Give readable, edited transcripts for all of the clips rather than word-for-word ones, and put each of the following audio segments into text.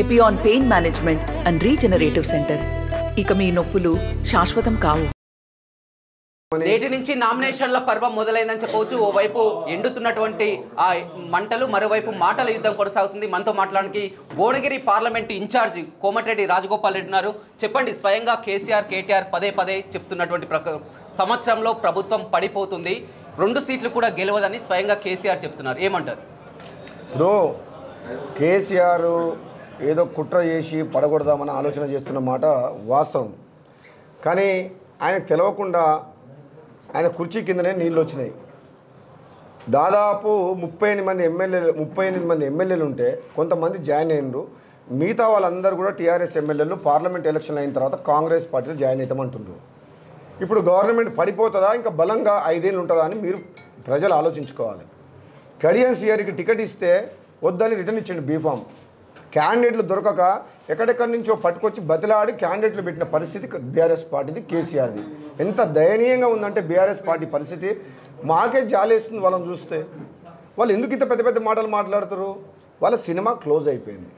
Epione pain management and regenerative centre. ఇక మీ నొప్పులు శాశ్వతం కావు. నేటి నుంచి నామినేషన్ల పర్వం మొదలైందని చెప్పవచ్చు. ఓవైపు ఎండుతున్నటువంటి ఆ మంటలు, మరోవైపు మాటల యుద్ధం కొనసాగుతుంది. మనతో మాట్లాడడానికి భువనగిరి పార్లమెంటు ఇన్ఛార్జి కోమటిరెడ్డి రాజగోపాల్ రెడ్డి ఉన్నారు. చెప్పండి, స్వయంగా కేసీఆర్, కేటీఆర్ పదే పదే చెప్తున్నటువంటి సంవత్సరంలో ప్రభుత్వం పడిపోతుంది, 2 సీట్లు కూడా గెలవదని స్వయంగా కేసీఆర్ చెప్తున్నారు. ఏమంటారు? ఇప్పుడు కేసీఆర్ ఏదో కుట్ర చేసి పడగొడదామని ఆలోచన చేస్తున్న మాట వాస్తవం. కానీ ఆయనకు తెలవకుండా ఆయన కుర్చీ కిందనే నీళ్ళు వచ్చినాయి. దాదాపు 38 మంది ఎమ్మెల్యేలు ఉంటే కొంతమంది జాయిన్ అయినరు. మిగతా వాళ్ళందరూ కూడా టీఆర్ఎస్ ఎమ్మెల్యేలు పార్లమెంట్ ఎలక్షన్ అయిన తర్వాత కాంగ్రెస్ పార్టీలో జాయిన్ అవుతామంటున్నారు. ఇప్పుడు గవర్నమెంట్ పడిపోతుందా, ఇంకా బలంగా 5 ఏళ్ళు ఉంటుందా అని మీరు ప్రజలు ఆలోచించుకోవాలి. కడియం సిఆర్కి టికెట్ ఇస్తే వద్దని రిటర్న్ ఇచ్చిండు బీఫామ్. క్యాండిడేట్లు దొరకక ఎక్కడెక్కడి నుంచో పట్టుకొచ్చి బతిలాడి క్యాండిడేట్లు పెట్టిన పరిస్థితి బీఆర్ఎస్ పార్టీది, కేసీఆర్ది. ఎంత దయనీయంగా ఉందంటే బీఆర్ఎస్ పార్టీ పరిస్థితి. మాకే జాలేస్తుంది వాళ్ళని చూస్తే. వాళ్ళు ఎందుకు ఇంత పెద్ద పెద్ద మాటలు మాట్లాడుతారు? వాళ్ళ సినిమా క్లోజ్ అయిపోయింది.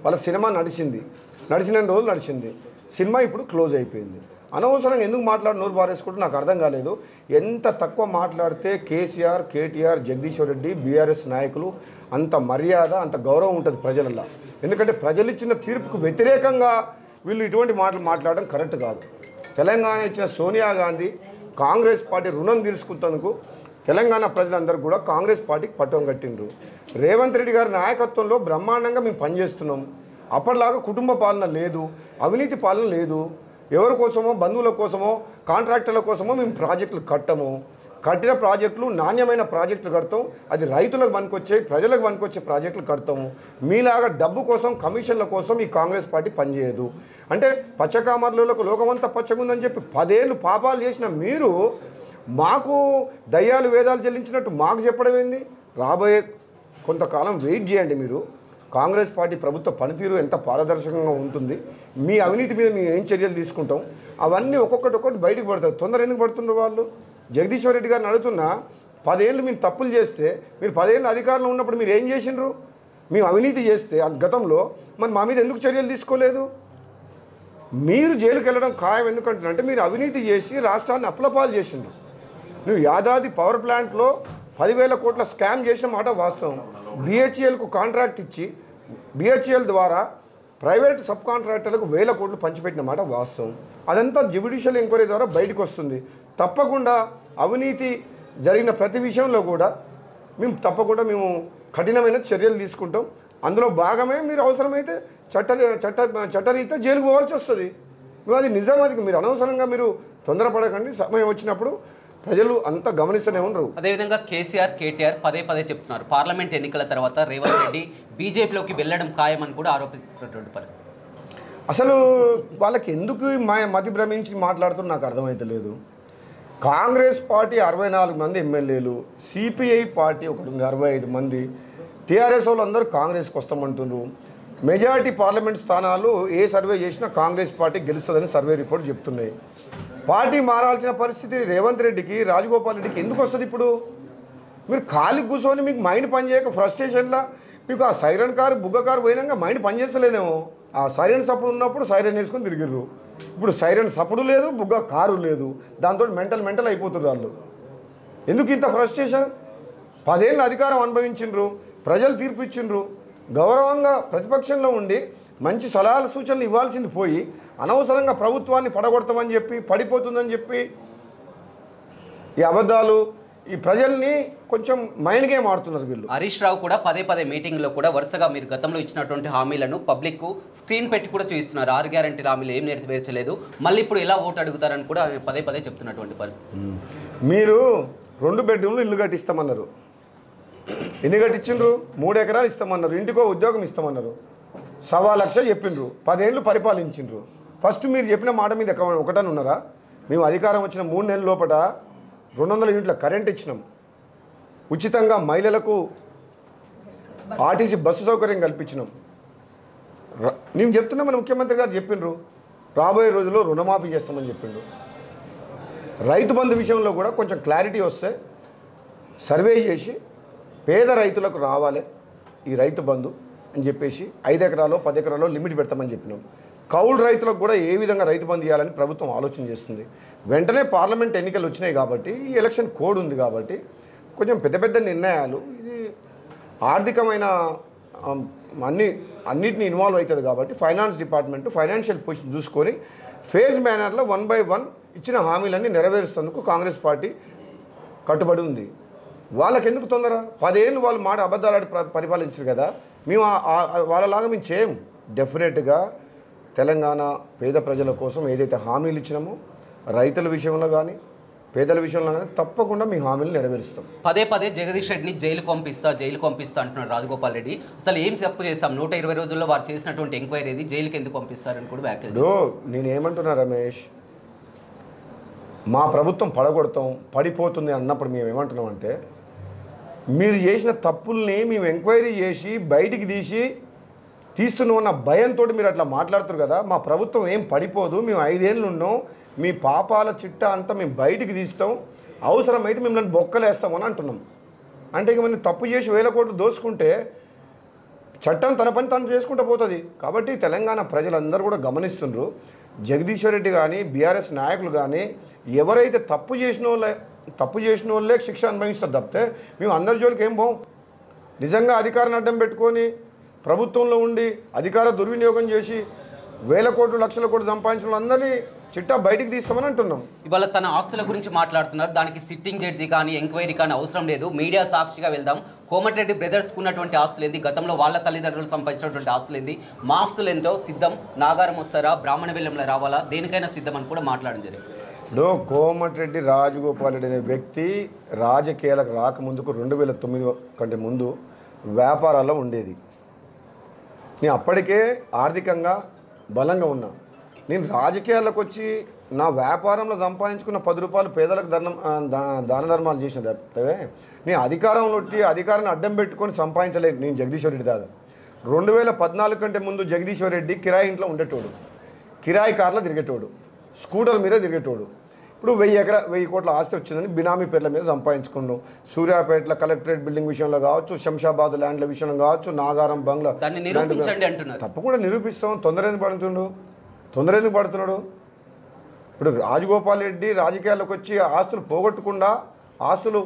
వాళ్ళ సినిమా నడిచిన రోజులు నడిచింది. సినిమా ఇప్పుడు క్లోజ్ అయిపోయింది. అనవసరంగా ఎందుకు నోరు బారేసుకుంటూ నాకు అర్థం కాలేదు. ఎంత తక్కువ మాట్లాడితే కేసీఆర్, కేటీఆర్, జగదీశ్వర్ రెడ్డి, బీఆర్ఎస్ నాయకులు అంత మర్యాద, అంత గౌరవం ఉంటుంది ప్రజలలో. ఎందుకంటే ప్రజలు ఇచ్చిన తీర్పుకు వ్యతిరేకంగా వీళ్ళు ఇటువంటి మాటలు మాట్లాడడం కరెక్ట్ కాదు. తెలంగాణ ఇచ్చిన సోనియా గాంధీ కాంగ్రెస్ పార్టీ రుణం తీర్చుకుంటందుకు తెలంగాణ ప్రజలందరూ కూడా కాంగ్రెస్ పార్టీకి పట్టం కట్టిండ్రు. రేవంత్ రెడ్డి గారి నాయకత్వంలో బ్రహ్మాండంగా మేము పనిచేస్తున్నాం. అప్పటిలాగా కుటుంబ పాలన లేదు, అవినీతి పాలన లేదు. ఎవరి కోసమో, బంధువుల కోసమో, కాంట్రాక్టర్ల కోసమో మేము ప్రాజెక్టులు కట్టము. కట్టిన ప్రాజెక్టులు నాణ్యమైన ప్రాజెక్టులు కడతాం. అది రైతులకు పనికొచ్చే, ప్రజలకు పనికొచ్చే ప్రాజెక్టులు కడతాము. మీలాగా డబ్బు కోసం, కమిషన్ల కోసం ఈ కాంగ్రెస్ పార్టీ పనిచేయదు. అంటే పచ్చకామర్లకు లోకమంతా పచ్చగుందని చెప్పి 10 ఏళ్ళు పాపాలు చేసిన మీరు మాకు దయ్యాలు వేదాలు చెల్లించినట్టు మాకు చెప్పడం ఏంది? రాబోయే కొంతకాలం వెయిట్ చేయండి. మీరు కాంగ్రెస్ పార్టీ ప్రభుత్వ పనితీరు ఎంత పారదర్శకంగా ఉంటుంది, మీ అవినీతి మీద మేము ఏం చర్యలు తీసుకుంటాం, అవన్నీ ఒక్కొక్కటి బయటకు పడతాయి. తొందర ఎందుకు పడుతున్నారు వాళ్ళు? జగదీశ్వర్ రెడ్డి గారిని అడుగుతున్నా, 10 ఏళ్ళు మీరు తప్పులు చేస్తే, మీరు 10 ఏళ్ళు అధికారంలో ఉన్నప్పుడు మీరు ఏం చేసిండ్రు? మేము అవినీతి చేస్తే గతంలో మరి మా మీద ఎందుకు చర్యలు తీసుకోలేదు? మీరు జైలుకి వెళ్ళడం ఖాయం. ఎందుకంటున్నారంటే మీరు అవినీతి చేసి రాష్ట్రాన్ని అప్లపాలు చేసిండ్రు. నువ్వు యాదాది పవర్ ప్లాంట్లో 10,000 కోట్ల స్కామ్ చేసిన మాట వాస్తవం. BHELకు కాంట్రాక్ట్ ఇచ్చి BHEL ద్వారా ప్రైవేట్ సబ్ కాంట్రాక్టర్లకు 1000 కోట్లు పంచిపెట్టిన మాట వాస్తవం. అదంతా జ్యుడిషియల్ ఎంక్వైరీ ద్వారా బయటకు వస్తుంది. తప్పకుండా అవినీతి జరిగిన ప్రతి విషయంలో కూడా మేము కఠినమైన చర్యలు తీసుకుంటాం. అందులో భాగమే మీరు అవసరమైతే చట్టరీత్యా జైలుకు పోవాల్సి వస్తుంది. అది నిజం. అది మీరు అనవసరంగా మీరు తొందరపడకండి. సమయం వచ్చినప్పుడు ప్రజలు అంతా గమనిస్తూనే ఉండరు. అదేవిధంగా కేసీఆర్, కేటీఆర్ పదే చెప్తున్నారు, పార్లమెంట్ ఎన్నికల తర్వాత రేవంత్ రెడ్డి బీజేపీలోకి వెళ్ళడం ఖాయమని కూడా ఆరోపిస్తున్నటువంటి పరిస్థితి. అసలు వాళ్ళకి ఎందుకు మతి భ్రమించి మాట్లాడుతున్నా నాకు అర్థమైతలేదు. కాంగ్రెస్ పార్టీ 64 మంది ఎమ్మెల్యేలు, సిపిఐ పార్టీ ఒకటి ఉంది 65 మంది, టీఆర్ఎస్ వాళ్ళు అందరూ కాంగ్రెస్కి వస్తామంటున్నారు. మెజారిటీ పార్లమెంట్ స్థానాలు ఏ సర్వే చేసినా కాంగ్రెస్ పార్టీ గెలుస్తుందని సర్వే రిపోర్ట్ చెప్తున్నాయి. పార్టీ మారాల్సిన పరిస్థితి రేవంత్ రెడ్డికి, రాజగోపాల్ రెడ్డికి ఎందుకు వస్తుంది? ఇప్పుడు మీరు ఖాళీ కూర్చొని మీకు మైండ్ పనిచేయక ఫ్రస్ట్రేషన్లా మీకు ఆ సైరన్ కారు, బుగ్గ కారు పోయినాక మైండ్ పనిచేస్తలేదేమో. ఆ సైరన్ సప్పుడు ఉన్నప్పుడు సైరన్ వేసుకొని తిరిగిర్రు. ఇప్పుడు సైరన్ సప్పుడు లేదు, బుగ్గ కారు లేదు. దాంతో మెంటల్ అయిపోతున్నారు వాళ్ళు. ఎందుకు ఇంత ఫ్రస్ట్రేషన్? 10 ఏళ్ళు అధికారం అనుభవించిండ్రు, ప్రజలు తీర్పు ఇచ్చిండ్రు. గౌరవంగా ప్రతిపక్షంలో ఉండి మంచి సలహాలు, సూచనలు ఇవ్వాల్సింది పోయి అనవసరంగా ప్రభుత్వాన్ని పడగొడతామని చెప్పి, పడిపోతుందని చెప్పి ఈ అబద్ధాలు ఈ ప్రజల్ని కొంచెం మైండ్ గేమ్ ఆడుతున్నారు వీళ్ళు. హరీష్ రావు కూడా పదే మీటింగ్లో కూడా వరుసగా మీరు గతంలో ఇచ్చినటువంటి హామీలను పబ్లిక్ స్క్రీన్ పెట్టి కూడా చూపిస్తున్నారు. 6 గ్యారెంటీ హామీలు ఏం నెరవేర్చలేదు, మళ్ళీ ఇప్పుడు ఎలా ఓటు అడుగుతారని కూడా పదే చెప్తున్నటువంటి పరిస్థితి. మీరు 2 బెడ్రూమ్లు ఇల్లు కట్టిస్తామన్నారు. ఎన్ని కట్టించిండ్రు? 3 ఎకరాలు ఇస్తామన్నారు. ఇంటికో ఉద్యోగం ఇస్తామన్నారు. 1,00,000 చెప్పిండ్రు. 10 ఏళ్ళు పరిపాలించిండ్రు. ఫస్ట్ మీరు చెప్పిన మాట మీద ఒకటని ఉన్నారా? మేము అధికారం వచ్చిన 3 నెలల లోపల 200 యూనిట్ల కరెంట్ ఇచ్చినాం. ఉచితంగా మహిళలకు ఆర్టీసీ బస్సు సౌకర్యం కల్పించినాం. నేను చెప్తున్నా, మన ముఖ్యమంత్రి గారు చెప్పిండ్రు రాబోయే రోజుల్లో రుణమాఫీ చేస్తామని చెప్పిండ్రు. రైతు బంధు విషయంలో కూడా కొంచెం క్లారిటీ వస్తే సర్వే చేసి పేద రైతులకు రావాలి ఈ రైతు బంధు. అని చెప్పేసి 5 ఎకరాలు 10 ఎకరాలు లిమిట్ పెడతామని చెప్పినాం. కౌలు రైతులకు కూడా ఏ విధంగా రైతు బంధు ఇవ్వాలని ప్రభుత్వం ఆలోచన చేస్తుంది. వెంటనే పార్లమెంట్ ఎన్నికలు వచ్చినాయి కాబట్టి ఈ ఎలక్షన్ కోడ్ ఉంది కాబట్టి కొంచెం పెద్ద పెద్ద నిర్ణయాలు, ఇది ఆర్థికమైన అన్నిటిని ఇన్వాల్వ్ అవుతుంది కాబట్టి ఫైనాన్స్ డిపార్ట్మెంట్ ఫైనాన్షియల్ పొజిషన్ చూసుకొని ఫేజ్ మేనర్లో 1 by 1 ఇచ్చిన హామీలన్నీ నెరవేరుస్తేందుకు కాంగ్రెస్ పార్టీ కట్టుబడి ఉంది. వాళ్ళకి ఎందుకు తొందర? 10 ఏళ్ళు వాళ్ళు మాట అబద్ధాలు పరిపాలించారు కదా, మేము వాళ్ళలాగా మేము చేయం. డెఫినెట్గా తెలంగాణ పేద ప్రజల కోసం ఏదైతే హామీలు ఇచ్చినామో రైతుల విషయంలో కానీ పేదల విషయంలో కానీ తప్పకుండా మీ హామీలు నెరవేరుస్తాం. పదే జగదీష్ రెడ్డిని జైలు పంపిస్తా అంటున్నాడు రాజగోపాల్ రెడ్డి. అసలు ఏం తప్పు చేస్తాం? 120 రోజుల్లో వారు చేసినటువంటి ఎంక్వైరీ జైలుకి ఎందుకు పంపిస్తారని కూడా వ్యాఖ్యలు. నేనేమంటున్నా రమేష్, మా ప్రభుత్వం పడిపోతుంది అన్నప్పుడు మేము ఏమంటున్నాం అంటే, మీరు చేసిన తప్పుల్ని మేము ఎంక్వైరీ చేసి బయటికి తీస్తున్నామన్న భయంతో మీరు అట్లా మాట్లాడుతారు కదా. మా ప్రభుత్వం ఏం పడిపోదు, మేము 5 ఏళ్ళు ఉన్నాం, మీ పాపాల చిట్టా అంతా మేము బయటికి తీస్తాం, అవసరమైతే మిమ్మల్ని బొక్కలేస్తామని అంటున్నాం. అంటే ఇక మనం తప్పు చేసి 1000 కోట్లు దోసుకుంటే చట్టం తన పని తను చేసుకుంటూ పోతుంది. కాబట్టి తెలంగాణ ప్రజలందరూ కూడా గమనిస్తున్నారు. జగదీశ్వర్ రెడ్డి కానీ బీఆర్ఎస్ నాయకులు కానీ ఎవరైతే తప్పు చేసిన వాళ్ళే శిక్ష అనుభవిస్తారు తప్పితే మేము అందరి జోలికి ఏం పోం. నిజంగా అధికారాన్ని అడ్డం పెట్టుకొని ప్రభుత్వంలో ఉండి అధికార దుర్వినియోగం చేసి 1000 కోట్లు 1,00,000 కోట్లు సంపాదించిన వాళ్ళందరినీ చిట్టా బయటికి తీస్తామని అంటున్నాం. ఇవాళ తన ఆస్తుల గురించి మాట్లాడుతున్నారు. దానికి సిట్టింగ్ జడ్జి కానీ ఎంక్వైరీ కానీ అవసరం లేదు, మీడియా సాక్షిగా వెళ్దాం. కోమటిరెడ్డి బ్రదర్స్కు ఉన్నటువంటి ఆస్తులు ఏంది, గతంలో వాళ్ళ తల్లిదండ్రులు సంపాదించినటువంటి ఆస్తులు ఏంది, మా ఆస్తులు ఎంతో సిద్ధం, నాగారం వస్తారా, బ్రాహ్మణ వెల్లంలో రావాలా, దేనికైనా సిద్ధం అని కూడా మాట్లాడడం జరిగింది. ఇప్పుడు కోమటిరెడ్డి రాజగోపాల్ రెడ్డి అనే వ్యక్తి రాజకీయాలకు రాకముందుకు 2009 కంటే ముందు వ్యాపారాల్లో ఉండేది. నేను అప్పటికే ఆర్థికంగా బలంగా ఉన్నా. నేను రాజకీయాలకు వచ్చి నా వ్యాపారంలో సంపాదించుకున్న 10 రూపాయలు పేదలకు దాన ధర్మాలు చేసిన తప్పితే నేను అధికారంలో వచ్చి అధికారాన్ని అడ్డం పెట్టుకొని సంపాదించలేదు. నేను జగదీశ్వర్ రెడ్డి దాకా 2014 కంటే ముందు జగదీశ్వర్ రెడ్డి కిరాయి ఇంట్లో ఉండేటోడు, కిరాయి కార్లో తిరిగేటోడు, స్కూటర్ మీద తిరిగేటోడు. ఇప్పుడు 1000 కోట్ల ఆస్తి వచ్చిందని బినామీ పేర్ల మీద సంపాదించుకున్నాం. సూర్యాపేటలో కలెక్టరేట్ బిల్డింగ్ విషయంలో కావచ్చు, శంషాబాద్ ల్యాండ్ల విషయంలో కావచ్చు, నాగారం బంగ్లా తప్పకుండా నిరూపిస్తాం. తొందర ఎందుకు పడుతున్నాడు? ఇప్పుడు రాజగోపాల్ రెడ్డి రాజకీయాల్లోకి వచ్చి ఆస్తులు పోగొట్టకుండా ఆస్తులు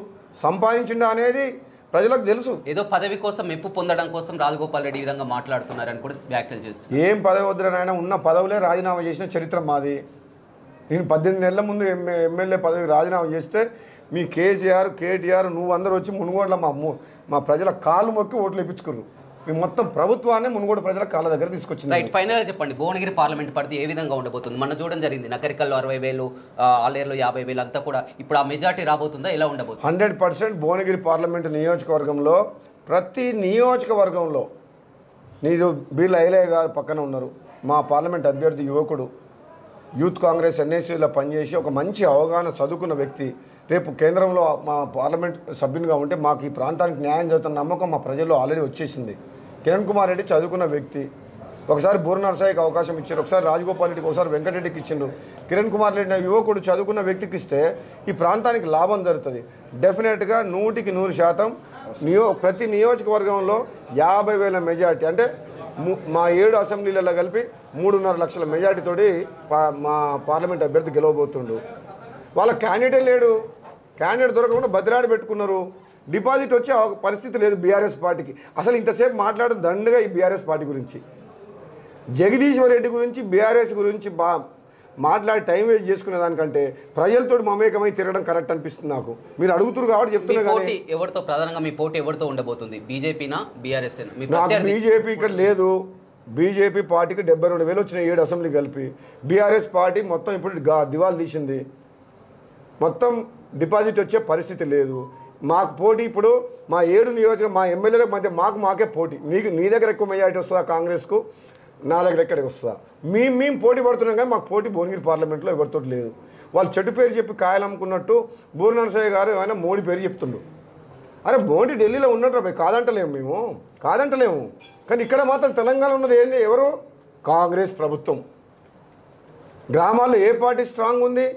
సంపాదించిండా అనేది ప్రజలకు తెలుసు. ఏదో పదవి కోసం మెప్పు పొందడం కోసం రాజగోపాల్ రెడ్డి ఈ విధంగా మాట్లాడుతున్నారని కూడా వ్యాఖ్యలు చేస్తారు. ఏం పదవి వద్దురనైనా ఉన్న పదవులే రాజీనామా చేసిన చరిత్ర మాది. నేను 18 నెలల ముందు ఎమ్మెల్యే పదవి రాజీనామా చేస్తే మీ కేసీఆర్ కేటీఆర్ నువ్వు అందరూ వచ్చి మునుగోడులో మా ప్రజల కాళ్ళు మొక్కి ఓట్లు వేయించుకున్నారు. మేము మొత్తం ప్రభుత్వాన్ని మునుగోడు ప్రజల కాళ్ళ దగ్గర తీసుకొచ్చింది. రైట్, ఫైనల్గా చెప్పండి, భువనగిరి పార్లమెంట్ పరిధి ఏ విధంగా ఉండబోతుంది? మన చూడడం జరిగింది, నకరికల్లో 60,000, ఆలేరులో 50,000 అంతా కూడా. ఇప్పుడు ఆ మెజార్టీ రాబోతుందా, ఎలా ఉండబోతుంది? 100% భువనగిరి పార్లమెంటు నియోజకవర్గంలో ప్రతి నియోజకవర్గంలో మీరు బీర్ల ఐలయ్య గారు పక్కన ఉన్నారు, మా పార్లమెంట్ అభ్యర్థి యువకుడు, యూత్ కాంగ్రెస్ ఎన్ఎస్సీలో పనిచేసి ఒక మంచి అవగాహన చదువుకున్న వ్యక్తి, రేపు కేంద్రంలో మా పార్లమెంట్ సభ్యునిగా ఉంటే మాకు ఈ ప్రాంతానికి న్యాయం జరుగుతున్న నమ్మకం మా ప్రజల్లో ఆల్రెడీ వచ్చేసింది. కిరణ్ కుమార్ రెడ్డి చదువుకున్న వ్యక్తి, ఒకసారి బూర నరసాయికి అవకాశం ఇచ్చారు, ఒకసారి రాజగోపాల్ రెడ్డికి, ఒకసారి వెంకటరెడ్డికి ఇచ్చిండ్రు. కిరణ్ కుమార్ రెడ్డి యువకుడు చదువుకున్న వ్యక్తికి ఇస్తే ఈ ప్రాంతానికి లాభం జరుగుతుంది. డెఫినెట్గా 100% ప్రతి నియోజకవర్గంలో 50,000 మెజార్టీ, అంటే మా 7 అసెంబ్లీలలో కలిపి 3.5 లక్షల మెజార్టీతోటి మా పార్లమెంట్ అభ్యర్థి గెలవబోతుండు. వాళ్ళ క్యాండిడేట్ లేడు, క్యాండిడేట్ దొరకకుండా బదిలాడి పెట్టుకున్నారు. డిపాజిట్ వచ్చే పరిస్థితి లేదు బీఆర్ఎస్ పార్టీకి. అసలు ఇంతసేపు మాట్లాడడం దండగా ఈ బీఆర్ఎస్ పార్టీ గురించి, జగదీశ్వర్ రెడ్డి గురించి, బీఆర్ఎస్ గురించి మాట్లాడి టైం వేస్ట్ చేసుకునే దానికంటే ప్రజలతో మమేకమై తిరగడం కరెక్ట్ అనిపిస్తుంది నాకు. మీరు అడుగుతున్నారు కాబట్టి చెప్తున్నా. కానీ ఎవరితో ప్రధానంగా మీ పోటీ ఎవరితో ఉండబోతుంది? బీజేపీనా, బీఆర్ఎస్? నాకు బీజేపీ ఇక్కడ లేదు. బీజేపీ పార్టీకి 72,000 వచ్చినాయి 7 అసెంబ్లీ కలిపి. బీఆర్ఎస్ పార్టీ మొత్తం ఇప్పుడు దివాలు తీసింది, మొత్తం డిపాజిట్ వచ్చే పరిస్థితి లేదు. మాకు పోటీ ఇప్పుడు మా 7 నియోజకవర్గం మా ఎమ్మెల్యేల మధ్య మాకే పోటీ. నీ దగ్గర ఎక్కువ మెజారిటీ వస్తుందా కాంగ్రెస్కు, నా దగ్గర ఎక్కడికి వస్తుందా? మేము పోటీ పడుతున్నాం కానీ మాకు పోటీ భువనగిరి పార్లమెంట్లో ఎవరితో లేదు. వాళ్ళు చెట్టు పేరు చెప్పి కాయలు అమ్ముకున్నట్టు బూర నరసయ్య గారు ఏమైనా మోడీ పేరు చెప్తుండ్రు. అరే మోడీ ఢిల్లీలో ఉన్నట్టు రాబాయి, కాదంటలేము. కానీ ఇక్కడ మాత్రం తెలంగాణ ఉన్నది ఏంది? ఎవరు? కాంగ్రెస్ ప్రభుత్వం. గ్రామాల్లో ఏ పార్టీ స్ట్రాంగ్ ఉంది?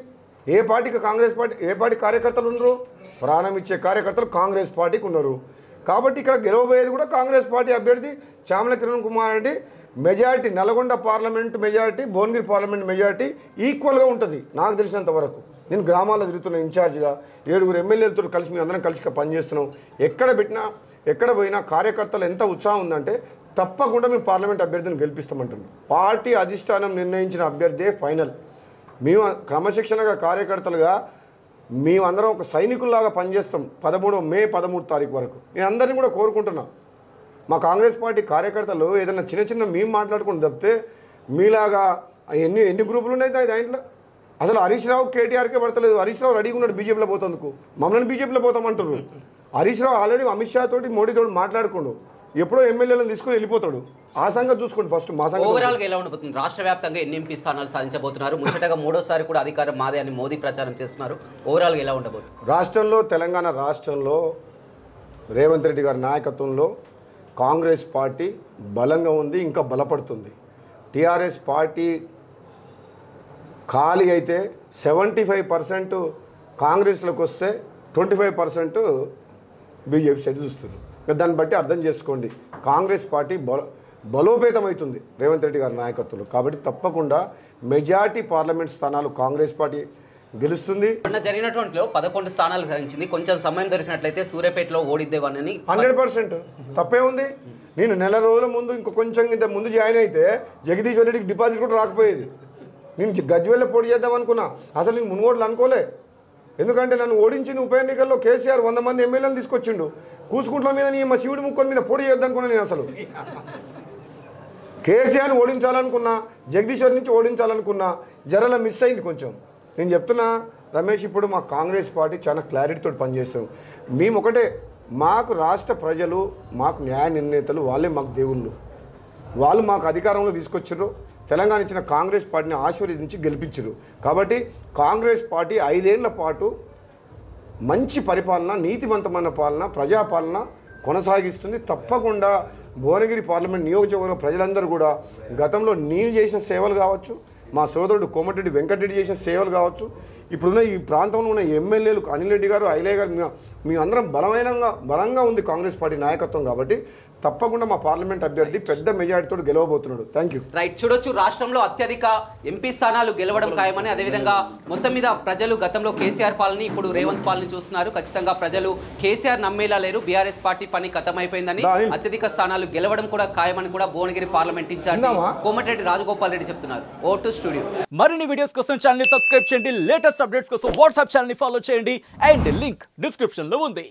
ఏ పార్టీకి కాంగ్రెస్ పార్టీ, ఏ పార్టీ కార్యకర్తలు ఉన్నారు? ప్రాణం ఇచ్చే కార్యకర్తలు కాంగ్రెస్ పార్టీకి ఉన్నారు. కాబట్టి ఇక్కడ గెలవబోయేది కూడా కాంగ్రెస్ పార్టీ అభ్యర్థి Chamala Kiran Kumar Reddy. Majority Nalgonda parliament majority, Bhuvanagiri parliament majority ఈక్వల్గా ఉంటుంది నాకు తెలిసినంత వరకు. నేను గ్రామాల్లో తిరుగుతున్న ఇన్ఛార్జ్గా 7 ఎమ్మెల్యేలతో కలిసి మేము అందరం కలిసి పనిచేస్తున్నాం. ఎక్కడ పోయినా కార్యకర్తలు ఎంత ఉత్సాహం ఉందంటే తప్పకుండా మేము పార్లమెంట్ అభ్యర్థిని గెలిపిస్తామంటున్నాం. పార్టీ అధిష్టానం నిర్ణయించిన అభ్యర్థే ఫైనల్. మేము క్రమశిక్షణగా కార్యకర్తలుగా మేమందరం ఒక సైనికుల్లాగా పనిచేస్తాం. మే 13 తారీఖు వరకు నేను అందరినీ కూడా కోరుకుంటున్నా, మా కాంగ్రెస్ పార్టీ కార్యకర్తలు ఏదైనా చిన్న మేము మాట్లాడుకుని తప్పితే మీలాగా ఎన్ని గ్రూపులు ఉన్నాయి దాంట్లో. అసలు హరీష్ రావు కేటీఆర్కే పడతలేదు. హరీష్ రావు రెడీగా ఉన్నాడు బీజేపీలో పోతందుకు, మమ్మల్ని బీజేపీలో పోతామంటారు. హరీష్ రావు ఆల్రెడీ అమిత్ షా తోటి మోడీతో మాట్లాడుకోండు, ఎప్పుడో ఎమ్మెల్యేలను తీసుకుని వెళ్ళిపోతాడు. ఆ సంగతి చూసుకోండి ఫస్ట్. మా సంగతి ఓవరాల్గా ఎలా ఉండబోతుంది? రాష్ట్ర వ్యాప్తంగా ఎన్ని ఎంపీ స్థానాలు సాధించబోతున్నారు? ముచ్చటగా 3వ సారి కూడా అధికారం మాదే అని మోదీ ప్రచారం చేస్తున్నారు. ఓవరాల్గా ఎలా ఉండబోతుంది? రాష్ట్రంలో, తెలంగాణ రాష్ట్రంలో రేవంత్ రెడ్డి గారి నాయకత్వంలో కాంగ్రెస్ పార్టీ బలంగా ఉంది, ఇంకా బలపడుతుంది. టీఆర్ఎస్ పార్టీ ఖాళీ అయితే 75% కాంగ్రెస్లోకి వస్తే 25% బీజేపీ సైడ్ చూస్తున్నారు. దాన్ని బట్టి అర్థం చేసుకోండి, కాంగ్రెస్ పార్టీ బలోపేతం అవుతుంది రేవంత్ రెడ్డి గారి నాయకత్వంలో. కాబట్టి తప్పకుండా మెజార్టీ పార్లమెంట్ స్థానాలు కాంగ్రెస్ పార్టీ గెలుస్తుంది. జరిగినటువంటిలో 11 స్థానాలు సాధించింది. కొంచెం సమయం దొరికినట్లయితే సూర్యాపేటలో ఓడిద్దేవానని 100% తప్పే ఉంది. నేను నెల రోజుల ముందు కొంచెం ఇంత ముందు జాయిన్ అయితే జగదీశ్వర్ రెడ్డికి డిపాజిట్ కూడా రాకపోయేది. నేను గజ్వేల్లో పోటీ చేద్దాం అనుకున్నా, అసలు నేను మునుగోడులు అనుకోలే. ఎందుకంటే నన్ను ఓడించిన ఉప ఎన్నికల్లో కేసీఆర్ 100 మంది ఎమ్మెల్యేలను తీసుకొచ్చిండు. కూసుకుంట్ల మీద మా శివుడి ముక్కల మీద పోటీ చేద్దామనుకున్నా. నేను అసలు కేసీఆర్ని ఓడించాలనుకున్నా, జగదీశ్వర్ నుంచి ఓడించాలనుకున్నా, జరల మిస్ అయింది కొంచెం. నేను చెప్తున్నా రమేష్, ఇప్పుడు మా కాంగ్రెస్ పార్టీ చాలా క్లారిటీతో పనిచేస్తాం. మేము ఒకటే, మాకు రాష్ట్ర ప్రజలు, మాకు న్యాయ నిర్ణేతలు వాళ్ళే మాకు దేవుళ్ళు. వాళ్ళు మాకు అధికారంలో తీసుకొచ్చారు, తెలంగాణ ఇచ్చిన కాంగ్రెస్ పార్టీని ఆశీర్వదించి గెలిపించారు. కాబట్టి కాంగ్రెస్ పార్టీ 5 ఏళ్ల పాటు మంచి పరిపాలన, నీతివంతమైన పాలన, ప్రజాపాలన కొనసాగిస్తుంది. తప్పకుండా భువనగిరి పార్లమెంట్ నియోజకవర్గ ప్రజలందరూ కూడా గతంలో నేను చేసిన సేవలు కావచ్చు, మా సోదరుడు కోమటిరెడ్డి వెంకటరెడ్డి చేసిన సేవలు కావచ్చు, ఇప్పుడున్న ఈ ప్రాంతంలో ఉన్న ఎమ్మెల్యేలు అనిల్ రెడ్డి గారు, ఐలయ్య గారు, మీ అందరం బలంగా ఉంది కాంగ్రెస్ పార్టీ నాయకత్వం. కాబట్టి తప్పకుండా మా పార్లమెంట్ అభ్యర్థి పెద్ద మెజారిటీతో గెలవబోతున్నాడు. Thank you. రైట్, చూడొచ్చు రాష్ట్రంలో అత్యధిక ఎంపీ స్థానాలు గెలవడం ఖాయమని. అదేవిధంగా మొత్తం మీద ప్రజలు గతంలో కేసీఆర్ పాలన, ఇప్పుడు రేవంత్ పాలన చూస్తున్నారు. ఖచ్చితంగా ప్రజలు కేసీఆర్ నమ్మేలా లేరు. బీఆర్ఎస్ పార్టీ పని ఖతమైపోయిందని, అత్యధిక స్థానాలు గెలవడం కూడా ఖాయమని కూడా భువనగిరి పార్లమెంట్ ఇన్ఛార్జి కోమటిరెడ్డి రాజగోపాల్ రెడ్డి చెప్తున్నారు. Vote studio. మరిన్ని వీడియోస్ కోసం ఛానల్ ని సబ్స్క్రైబ్ చేయండి. లేటెస్ట్ అప్డేట్స్ కోసం వాట్సాప్ ఛానల్ ని ఫాలో చేయండి. అండ్ లింక్ డిస్క్రిప్షన్ లో ఉంది.